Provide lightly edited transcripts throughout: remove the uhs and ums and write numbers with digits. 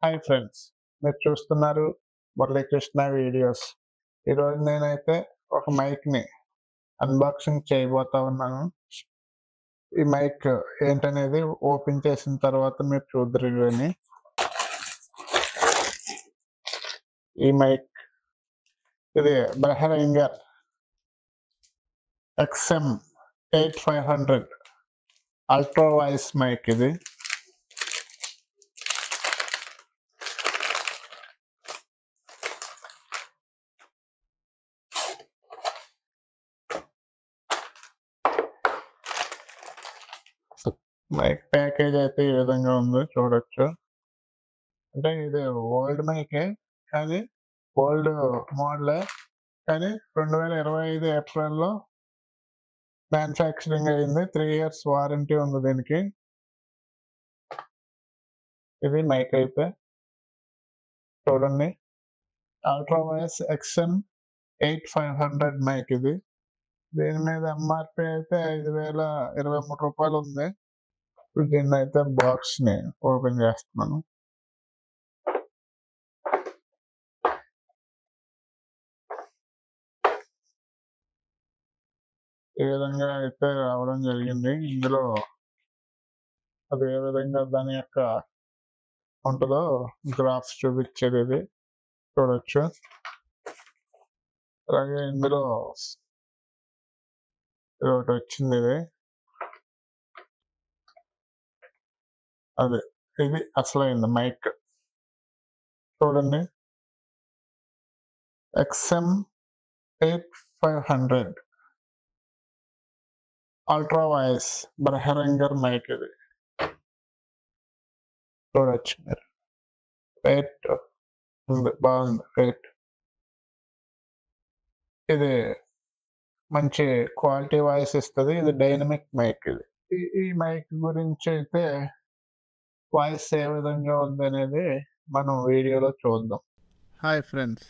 Hi friends, మీరు చూస్తున్నారు Muralikrishna videos. ఈరోజు నేనైతే ఒక మైక్‌ని అన్బాక్సింగ్ చేయబోతా ఉన్నాను. ఈ మైక్ ఏంటనేది ఓపెన్ చేసిన తర్వాత మీరు చూద్దురు గాని. ఈ మైక్ ఇది బెహరింగర్ XM 8500 అల్ట్రా వాయిస్ మైక్ ఇది. మైక్ ప్యాకేజ్ అయితే ఈ విధంగా ఉందో చూడొచ్చు. అంటే ఇది ఓల్డ్ మైకే, కానీ ఓల్డ్ మోడలే, కానీ 2025 ఏప్రిల్‌లో మ్యానుఫ్యాక్చరింగ్ అయింది. 3 ఇయర్స్ వారంటీ ఉంది దీనికి. ఇది మైక్ అయితే చూడండి. అల్ట్రా వాయిస్ XM 8500 మైక్ ఇది. దీని మీద ఎంఆర్‌పీ అయితే రూ. 5,023 ఉంది. ఇప్పుడు దీన్నైతే బాక్స్‌ని ఓపెన్ చేస్తున్నాను. ఈ విధంగా అయితే రావడం జరిగింది. ఇందులో అది ఏ విధంగా దాని యొక్క ఉంటదో గ్రాఫ్స్ చూపించేది ఇది చూడొచ్చు. అలాగే ఇందులో ఒకటి వచ్చింది ఇది. ఇది అసలైంది మైక్. చూడండి. XM 8500 అల్ట్రా వాయిస్ బెహరింగర్ మైక్ ఇది. చూడొచ్చు మీరు. రేట్ ఉంది, బాగుంది రేట్. ఇది మంచి క్వాలిటీ వాయిస్ ఇస్తది. ఇది డైనమిక్ మైక్ ఇది. ఈ మైక్ గురించి అయితే వాయిస్ ఏ విధంగా ఉందనేది మనం వీడియోలో చూద్దాం. హాయ్ ఫ్రెండ్స్,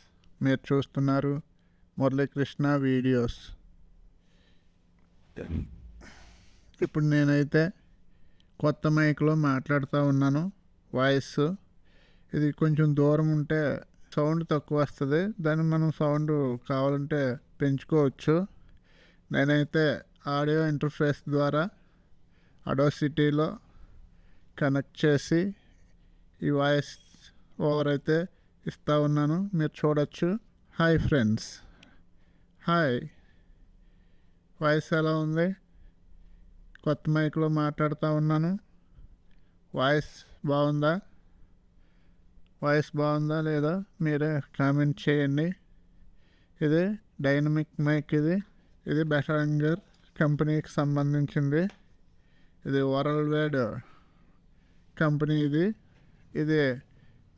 మీరు చూస్తున్నారు మురళీకృష్ణ వీడియోస్. ఇప్పుడు నేనైతే కొత్త మైక్లో మాట్లాడుతూ ఉన్నాను. వాయిస్ ఇది కొంచెం దూరం ఉంటే సౌండ్ తక్కువ వస్తుంది. దాన్ని మనం సౌండ్ కావాలంటే పెంచుకోవచ్చు. నేనైతే ఆడియో ఇంటర్ఫేస్ ద్వారా అడోసిటీలో కనెక్ట్ చేసి ఈ వాయిస్ ఓవర్ అయితే ఇస్తూ ఉన్నాను, మీరు చూడొచ్చు. Hi friends, hi. వాయిస్ ఎలా ఉంది? కొత్త మైక్లో మాట్లాడుతూ ఉన్నాను. వాయిస్ బాగుందా? వాయిస్ బాగుందా లేదా మీరే కామెంట్ చేయండి. ఇది డైనమిక్ మైక్. ఇది బెహరింగర్ కంపెనీకి సంబంధించింది. ఇది వరల్డ్ వైడ్ కంపెనీ. ఇది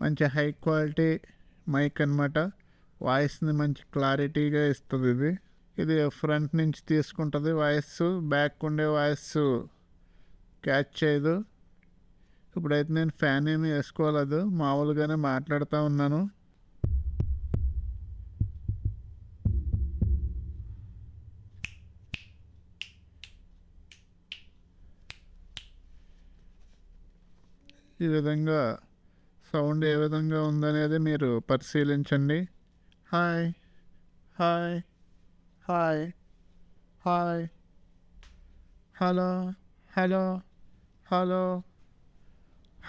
మంచి హై క్వాలిటీ మైక్ అన్నమాట. వాయిస్ని మంచి క్లారిటీగా ఇస్తుంది. ఇది ఫ్రంట్ నుంచి తీసుకుంటుంది వాయిస్, బ్యాక్ ఉండే వాయిస్ క్యాచ్ చేయదు. ఇప్పుడైతే నేను ఫ్యాన్ ఏమి వేసుకోలేదు, మామూలుగానే మాట్లాడుతూ ఉన్నాను. ఈ విధంగా సౌండ్ ఏ విధంగా ఉందనేది మీరు పరిశీలించండి. Hi hi hi hi, hello hello hello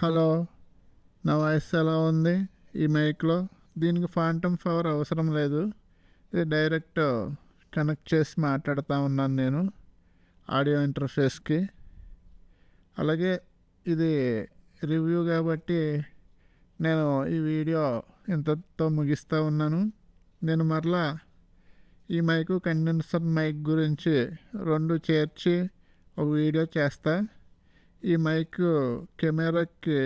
hello. నా వాయిస్ ఎలా ఉంది ఈ మైక్లో? దీనికి ఫాంటమ్ పవర్ అవసరం లేదు. ఇది డైరెక్ట్ కనెక్ట్ చేసి మాట్లాడుతూ ఉన్నాను నేను ఆడియో ఇంటర్ఫేస్కి. అలాగే ఇది రివ్యూ కాబట్టి నేను ఈ వీడియో ఇంతతో ముగిస్తూ ఉన్నాను. నేను మరలా ఈ మైకు కండెన్సర్ మైక్ గురించి 2 చేర్చి ఒక వీడియో చేస్తా. ఈ మైక్ కెమెరాకి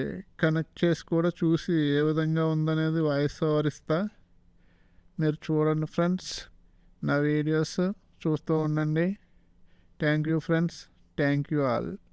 కనెక్ట్ చేసి కూడా చూసి ఏ విధంగా ఉందనేది వాయిస్ ఓవర్ ఇస్తా. మీరు చూడండి ఫ్రెండ్స్, నా వీడియోస్ చూస్తూ ఉండండి. Thank you friends, thank you all.